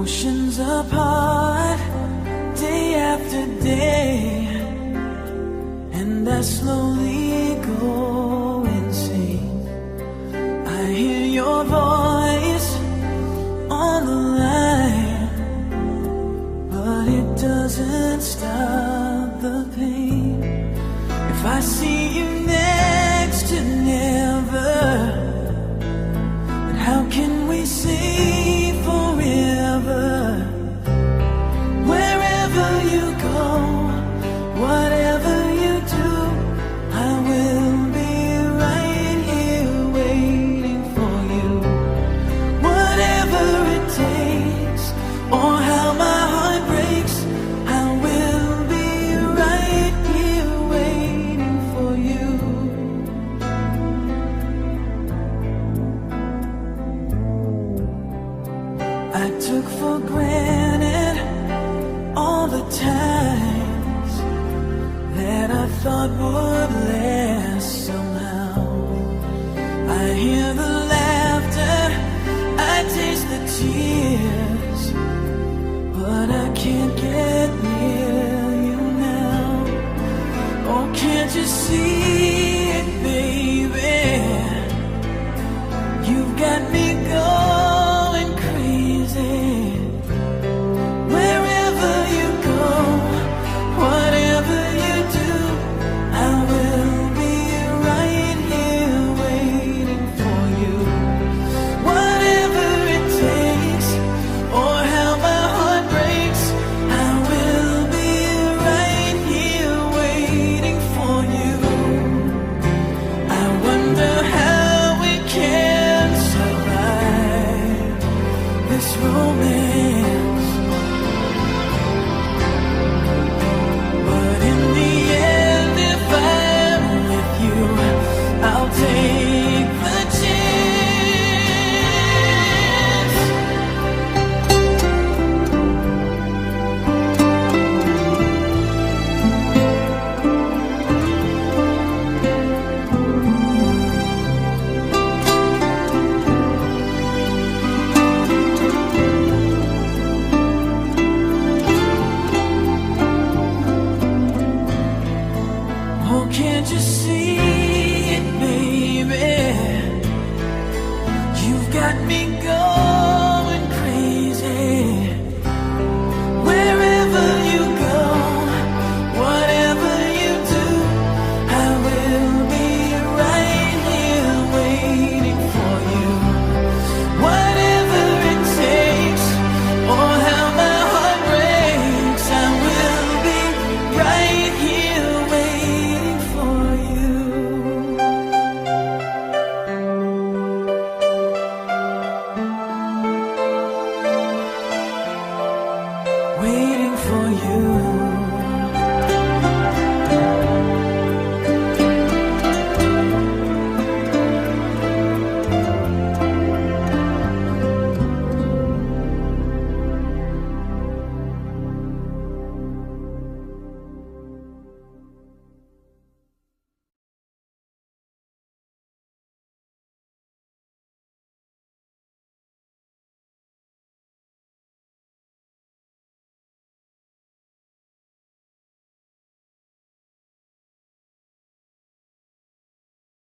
Oceans apart, day after day, and I slowly go insane. I hear your voice on the line, but it doesn't stop the pain. If I see you next to never, then how can we say forever? Wherever you go, whatever you do, I will be right here waiting for you. Whatever it takes, or how my heart breaks, I will be right here waiting for you. I took for granted all the times that I thought would last somehow. I hear the laughter, I taste the tears, but I can't get near you now. Oh, can't you see it, baby? You've got me going crazy. Wherever you go, whatever you do, I will be right here waiting for you. Whatever it takes, or how my heart breaks, I will be right here waiting for you. I wonder how we can survive this road.